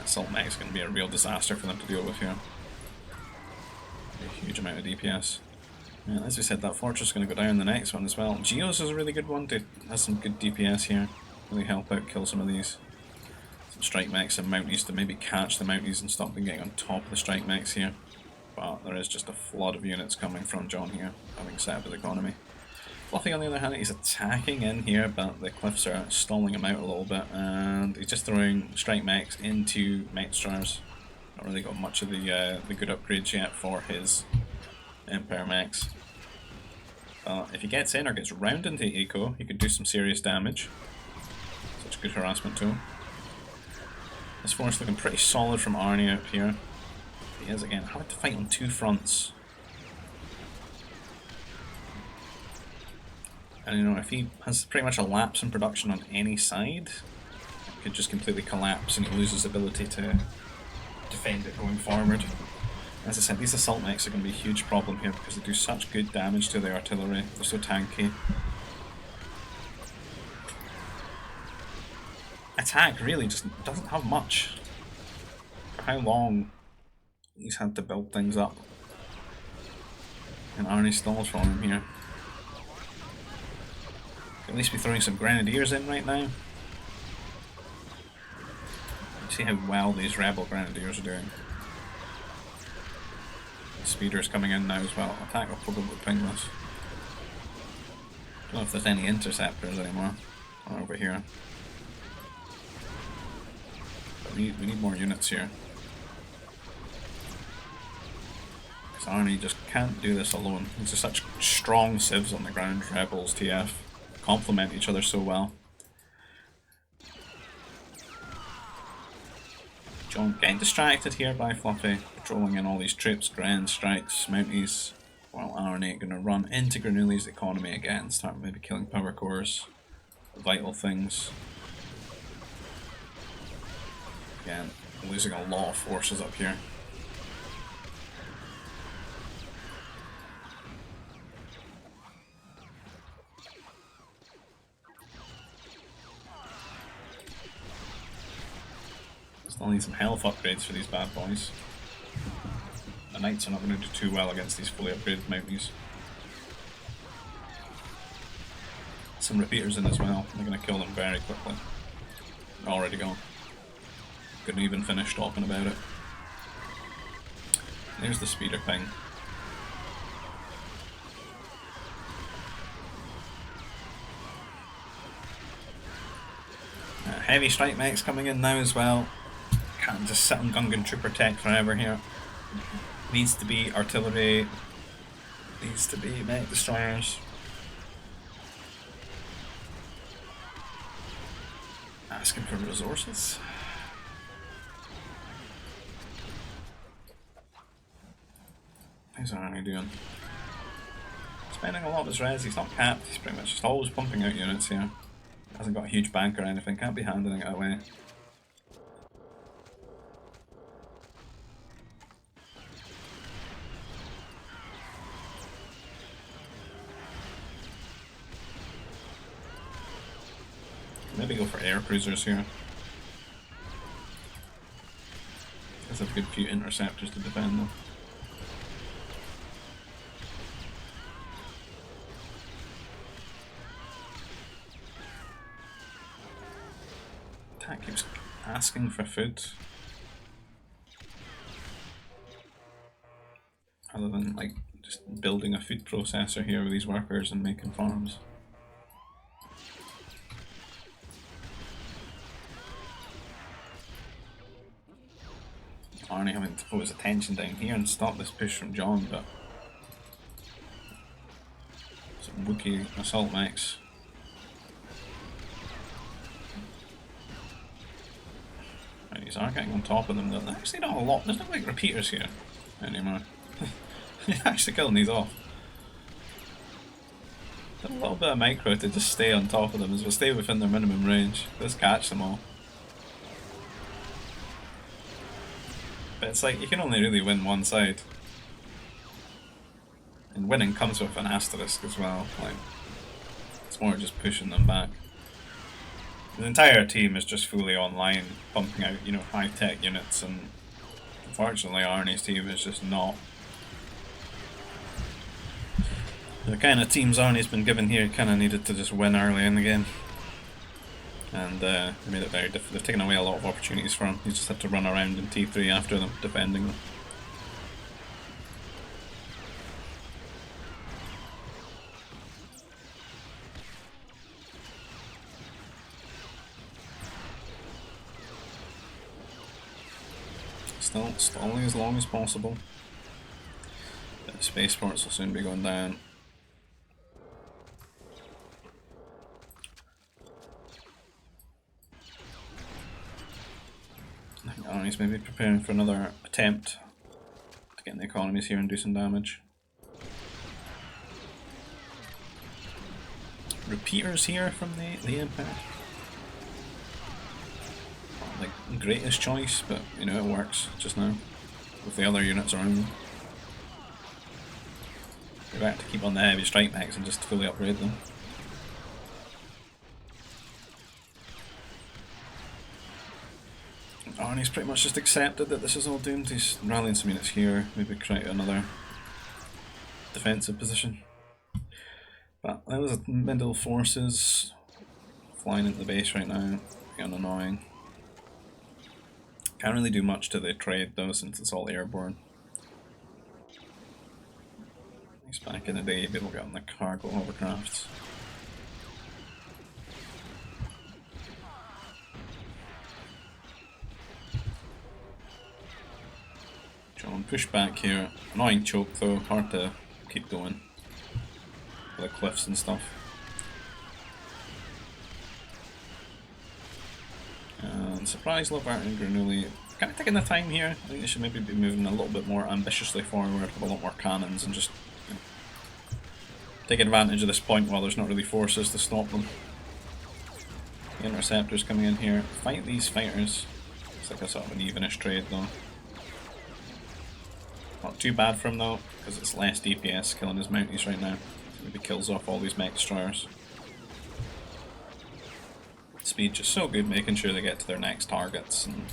Assault mech is going to be a real disaster for them to deal with here. A huge amount of DPS. And as we said, that fortress is going to go down in the next one as well. Geos is a really good one, has some good DPS here. Really help out, kill some of these. Some strike mechs and Mounties to maybe catch the Mounties and stop them getting on top of the strike mechs here. But there is just a flood of units coming from John here, having set up his economy. Fluffy on the other hand, he's attacking in here, but the cliffs are stalling him out a little bit, and he's just throwing strike mechs into mech destroyers. Not really got much of the good upgrades yet for his Empire mechs. But if he gets in or gets round into eco, he could do some serious damage. Such a good harassment tool. This force looking pretty solid from Arnie out here. He is again having to fight on two fronts. And you know, if he has pretty much a lapse in production on any side, it could just completely collapse and he loses ability to defend it going forward. As I said, these assault mechs are going to be a huge problem here because they do such good damage to the artillery. They're so tanky. Attack really just doesn't have much. For how long he's had to build things up. And Arnie stalls for him here. At least be throwing some grenadiers in right now. See how well these rebel grenadiers are doing. The speeder's coming in now as well. Attack will probably ping this. Don't know if there's any interceptors anymore. Over here. But we need more units here. Because Arnie just can't do this alone. It's just such strong civs on the ground. Rebels, TF complement each other so well. John getting distracted here by Fluffy, patrolling in all these troops, Grand strikes, Mounties, while Arnie going to run into Grenooli's economy again, start maybe killing power cores, vital things. Again, losing a lot of forces up here. Still need some health upgrades for these bad boys. The Knights are not going to do too well against these fully upgraded Mounties. Some repeaters in as well. They're going to kill them very quickly. Already gone. Couldn't even finish talking about it. There's the speeder ping. Heavy strike mechs coming in now as well. Can't just sit on Gungan Trooper tech forever here. Needs to be artillery. Needs to be mech destroyers. Asking for resources. How's Arnie doing? Spending a lot of his res, he's not capped, he's pretty much just always pumping out units here. Hasn't got a huge bank or anything, can't be handling it away. Maybe go for air cruisers here. There's a good few interceptors to defend them. Attack keeps asking for food. Rather than like just building a food processor here with these workers and making farms. Arnie having to put his attention down here and stop this push from John, but some Wookiee assault mechs. Right, these are getting on top of them though. They're actually not a lot, there's no like repeaters here anymore. You're actually killing these off. Did a little bit of micro to just stay on top of them as well, stay within their minimum range. Just catch them all. But it's like, you can only really win one side. And winning comes with an asterisk as well. Like, it's more just pushing them back. The entire team is just fully online, pumping out, you know, high-tech units, and unfortunately Arnie's team is just not. The kind of teams Arnie's been given here kind of needed to just win early in the game. And they made it very difficult. They've taken away a lot of opportunities for him. He just had to run around in T3 after them, defending them. Still stalling as long as possible. The spaceports will soon be going down. Arnie's maybe preparing for another attempt to get in the economies here and do some damage. Repeaters here from the Empire. Not like the greatest choice, but you know, it works just now with the other units around them. We're back to keep on the heavy strike mechs and just fully upgrade them. Arnie's pretty much just accepted that this is all doomed. He's rallying some units here, maybe create another defensive position. But those middle forces flying into the base right now, getting annoying. Can't really do much to the trade though, since it's all airborne. At least back in the day, people got on the cargo hovercrafts. John, push back here. Annoying choke though, hard to keep going. The cliffs and stuff. And SurpriseLover and Grenooli kind of taking the time here. I think they should maybe be moving a little bit more ambitiously forward with a lot more cannons and just take advantage of this point while there's not really forces to stop them. The interceptors coming in here. Fight these fighters. It's like a sort of an evenish trade though. Not too bad for him though, because it's less DPS killing his mounties right now. Maybe kills off all these mech destroyers. Speed just so good, making sure they get to their next targets and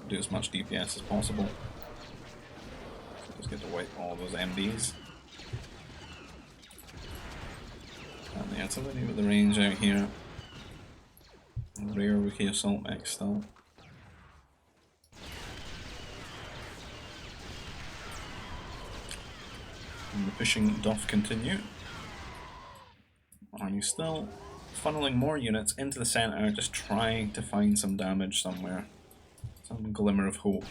do as much DPS as possible. So just get to wipe all those MDs. And the artillery with the range out here. Rare wiki assault mech still. And the pushing doth continue. Are you still funneling more units into the center, just trying to find some damage somewhere? Some glimmer of hope.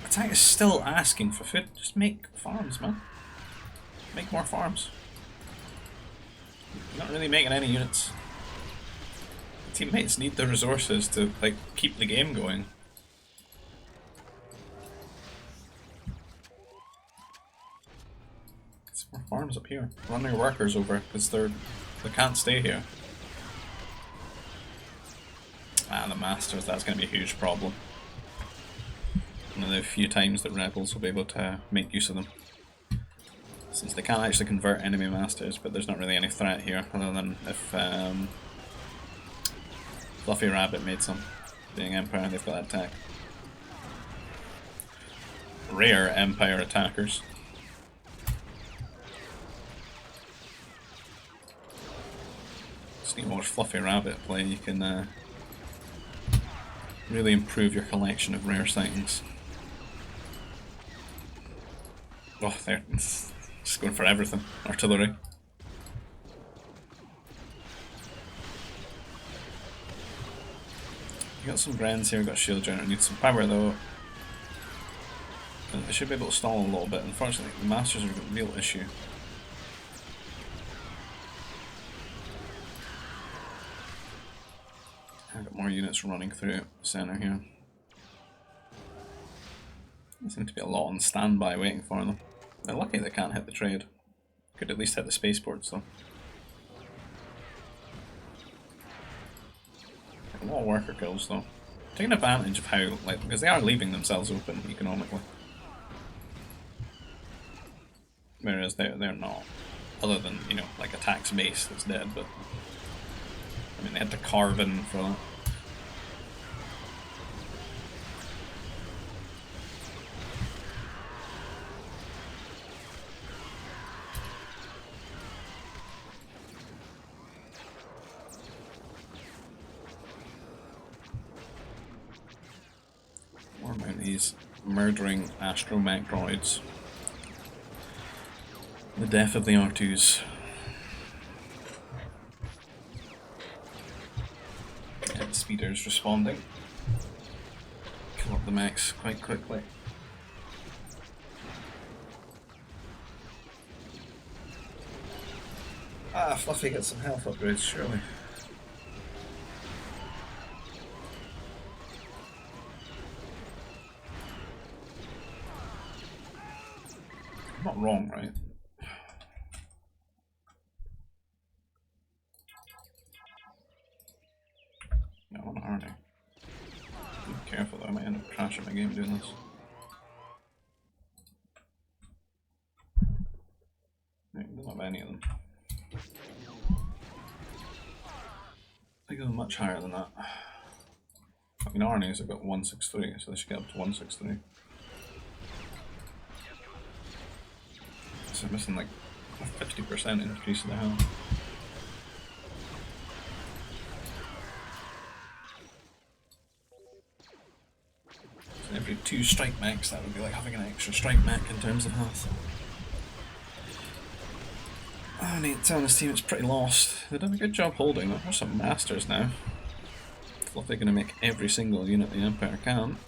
Attack is still asking for food. Just make farms, man. Make more farms. You're not really making any units. The teammates need the resources to like keep the game going. More farms up here. Run your workers over because they can't stay here. Ah, the masters, that's going to be a huge problem. One of the few times that rebels will be able to make use of them. Since they can't actually convert enemy masters, but there's not really any threat here other than if Fluffy Rabbit made some. Being Empire, they've got that attack. Rare Empire attackers. Need more Fluffy Rabbit play, you can really improve your collection of rare sightings. Oh, they're just going for everything. Artillery. You got some Grens here, got Shield Generator, needs some power though. They should be able to stall a little bit. Unfortunately, the Masters are a real issue. I've got more units running through the centre here. There seem to be a lot on standby waiting for them. They're lucky they can't hit the trade. Could at least hit the spaceports though. A lot of worker kills though. Taking advantage of how, like, because they are leaving themselves open economically. Whereas they're not. Other than, you know, like attacks base that's dead, but I mean, they had to carve in for that. More about these murdering astromech droids. The death of the R2s. Speeders responding. Kill up the mechs quite quickly. Ah, Fluffy gets some health upgrades, surely. I'm not wrong, right? No, I'm on Arnie. Be careful though, I might end up crashing my game doing this. No, don't have any of them. I think they're much higher than that. I mean, Arnie's have got 163, so they should get up to 163. So I'm missing like a 50% increase in the health. So every 2 strike mechs, that would be like having an extra strike mech in terms of health. Arnie telling his team it's pretty lost. They did a good job holding. There's some masters now. Looks like they're going to make every single unit the Empire can.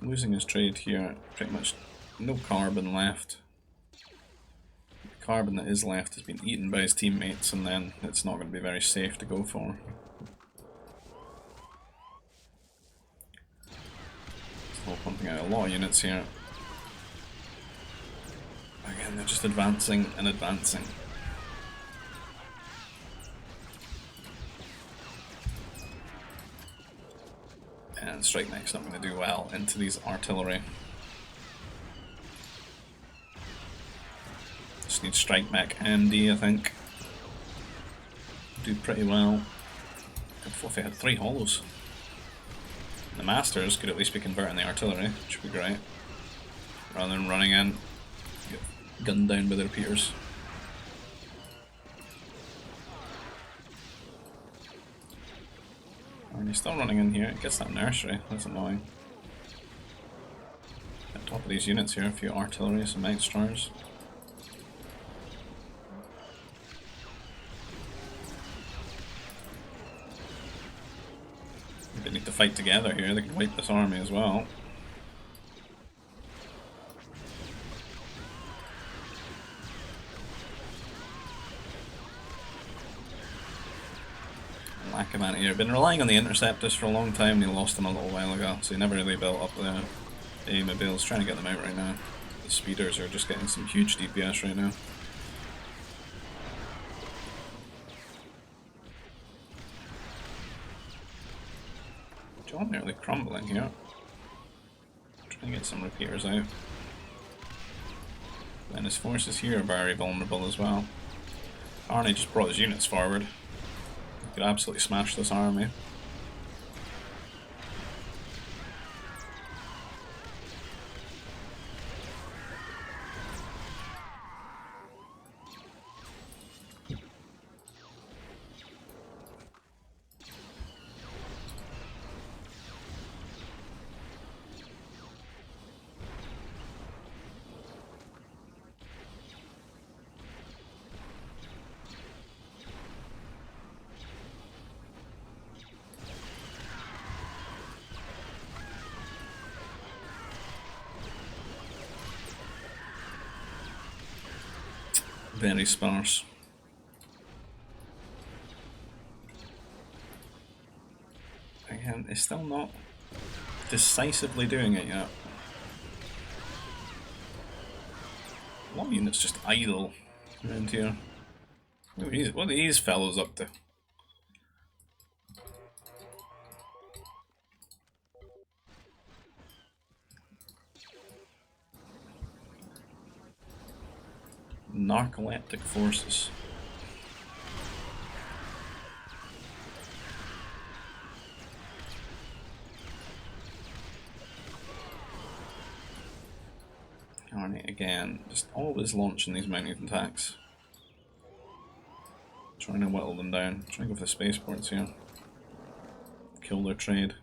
Losing his trade here, pretty much no carbon left. The carbon that is left has been eaten by his teammates, and then it's not going to be very safe to go for. Still pumping out a lot of units here. Again, they're just advancing and advancing. And Strike Mech's not going to do well into these artillery. Just need Strike Mech MD, I think. Do pretty well. If they had 3 hollows. The Masters could at least be converting the artillery, which would be great. Rather than running in, get gunned down by their peers. And he's still running in here. It gets that nursery. That's annoying. At top of these units here, a few artillery, some night stars. They need to fight together here. They can wipe this army as well. Lack of anti-air. Been relying on the interceptors for a long time, and he lost them a little while ago, so he never really built up the A-mobiles. Trying to get them out right now. The speeders are just getting some huge DPS right now. John nearly crumbling here. Trying to get some repeaters out. Then his forces here are very vulnerable as well. Arnie just brought his units forward. Could absolutely smash this army. Very sparse. Again, it's still not decisively doing it yet. A lot of units just idle around here. What are these fellows up to? Narcoleptic forces. Arnie again, just always launching these mounted attacks. Trying to whittle them down. Trying to go for the spaceports here. Kill their trade.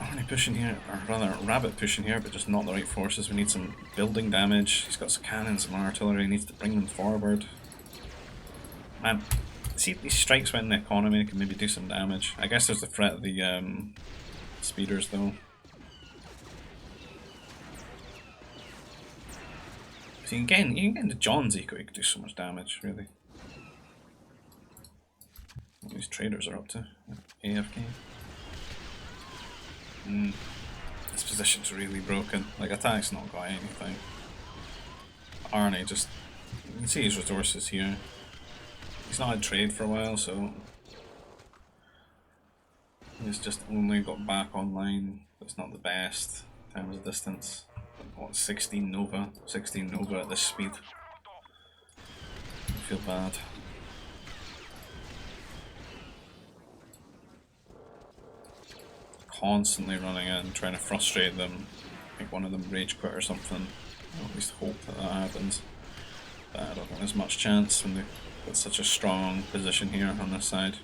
Arnie pushing here, or rather Rabbit pushing here, but just not the right forces. We need some building damage. He's got some cannons, some artillery, he needs to bring them forward. Man, see if these strikes went in the economy, can maybe do some damage. I guess there's the threat of the speeders though. So you can get into John's eco, you can do so much damage, really. What these traders are up to. AFK. This position's really broken. Like, attack's not got anything. Arnie just... You can see his resources here. He's not had trade for a while, so... He's just only got back online It's not the best in terms of distance. What, 16 Nova? 16 Nova at this speed. I feel bad. Constantly running in, trying to frustrate them, make one of them rage quit or something. I'll at least hope that that happens. But I don't think there's much chance when they've got such a strong position here on this side.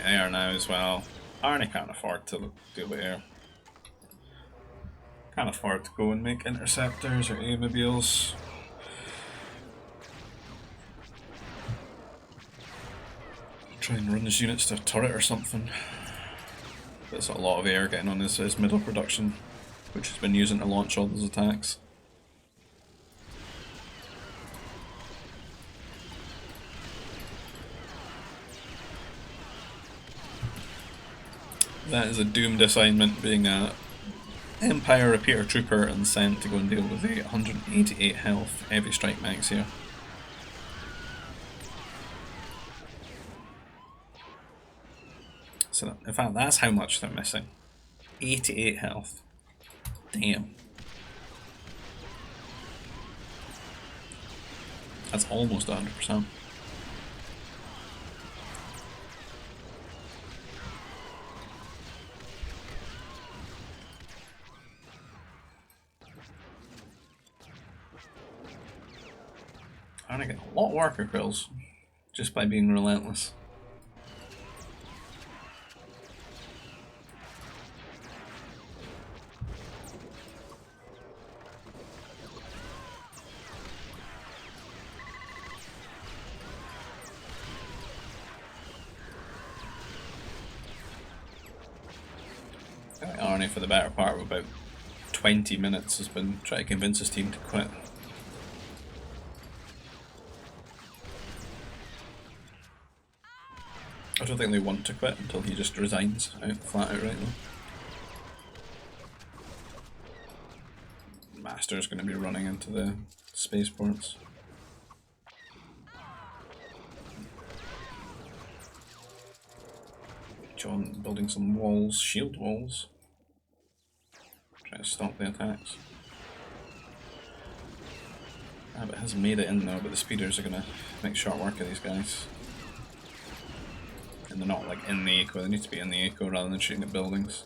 They are now as well. Arnie can't afford to deal with air. Can't afford to go and make interceptors or aimobiles. Try and run his units to a turret or something. There's a lot of air getting on his middle production, which he's been using to launch all those attacks. That is a doomed assignment, being a Empire Repeater Trooper and sent to go and deal with the 188 health heavy strike mags here. So, in fact, that's how much they're missing. 88 health. Damn. That's almost 100%. I'm gonna get a lot of worker kills just by being relentless. Arnie, for the better part of about 20 minutes, has been trying to convince his team to quit. I don't think they want to quit until he just resigns flat out right now. Master's going to be running into the spaceports. John building some walls, shield walls. Trying to stop the attacks. Abbott has made it in though, but the speeders are going to make short work of these guys. And they're not like in the eco, they need to be in the eco rather than shooting at buildings.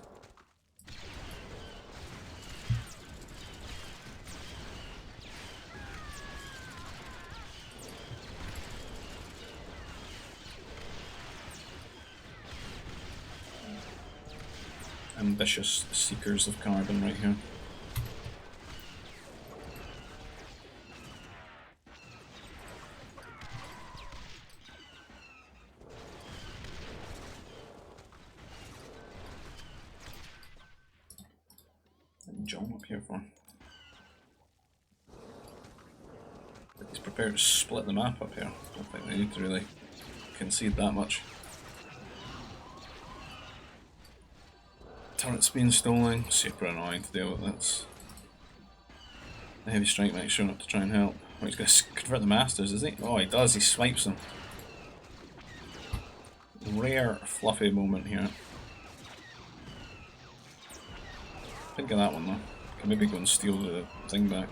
Ambitious seekers of carbon right here. John up here for. He's prepared to split the map up here. I don't think they need to really concede that much. Turret's being stolen, super annoying to deal with. That's the heavy strike mate showing up to try and help. Oh, he's going to convert the masters, is he? Oh, he does, he swipes them. Rare fluffy moment here. Didn't get that one though. Can maybe go and steal the thing back.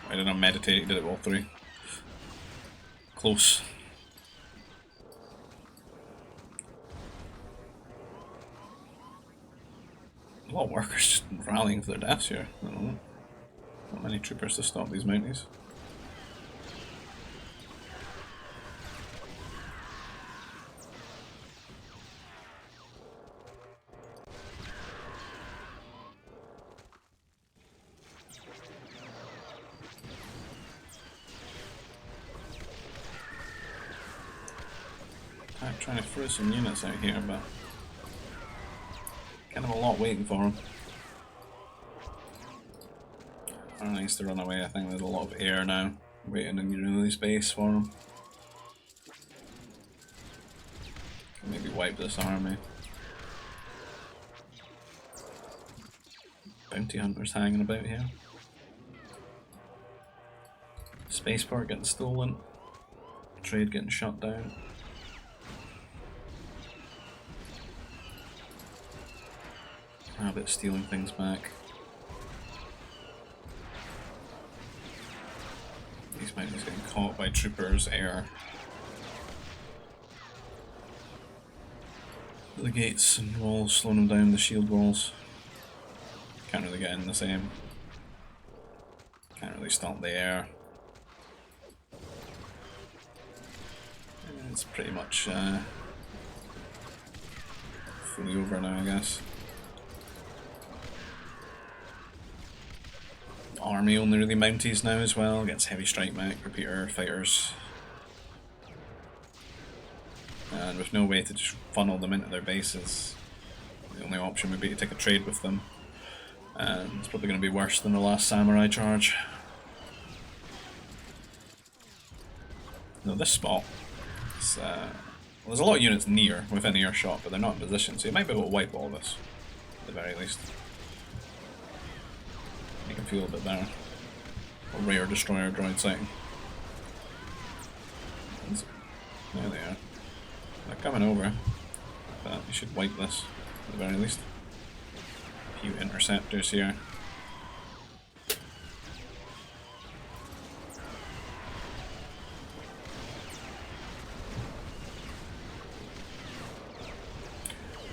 I didn't meditate, he did it all three. Close. A lot of workers just rallying to their deaths here. I don't know. Not many troopers to stop these Mounties. I'm trying to throw some units out here, but kind of a lot waiting for him. Arnie needs to run away. I think there's a lot of air now waiting in Grenooli space for him. Can maybe wipe this army. Bounty hunters hanging about here. Spaceport getting stolen. trade getting shut down. Rabbit stealing things back. These mountains getting caught by troopers, air. The gates and walls slowing them down, the shield walls. Can't really get in the same. Can't really stop the air. It's pretty much fully over now, I guess. Army only really mounties now as well, against heavy strike mech, repeater fighters. And with no way to just funnel them into their bases, the only option would be to take a trade with them. And it's probably going to be worse than the last samurai charge. No, this spot is, well, there's a lot of units near, within earshot, but they're not in position, so you might be able to wipe all this, at the very least. Make them feel a bit better. A rare destroyer droid sighting. There they are. They're coming over, but you should wipe this, at the very least. A few interceptors here.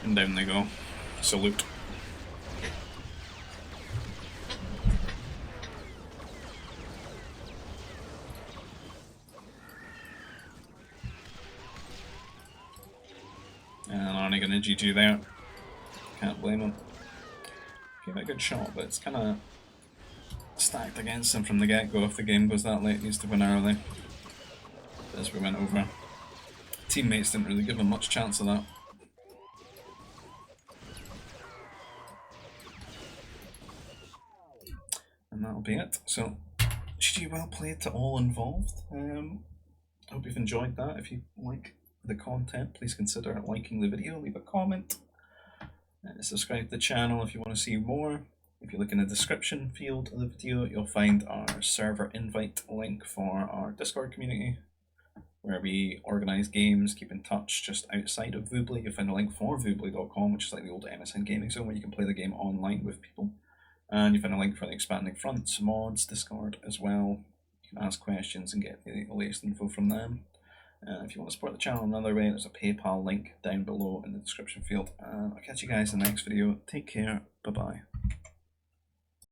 And down they go. Salute. And Arnie gonna GG there. Can't blame him. Gave it a good shot, but it's kind of stacked against him from the get-go. If the game goes that late, he needs to win early. But as we went over, teammates didn't really give him much chance of that. And that'll be it. So, GG, well played to all involved. Hope you've enjoyed that. If you like the content, please consider liking the video, leave a comment, and subscribe to the channel if you want to see more. If you look in the description field of the video, you'll find our server invite link for our Discord community, where we organise games, keep in touch just outside of Voobly. You'll find a link for Voobly.com, which is like the old MSN gaming zone where you can play the game online with people. And you find a link for the Expanding Fronts mods Discord as well. You can ask questions and get the latest info from them. If you want to support the channel another way, there's a PayPal link down below in the description field. I'll catch you guys in the next video. Take care. Bye bye.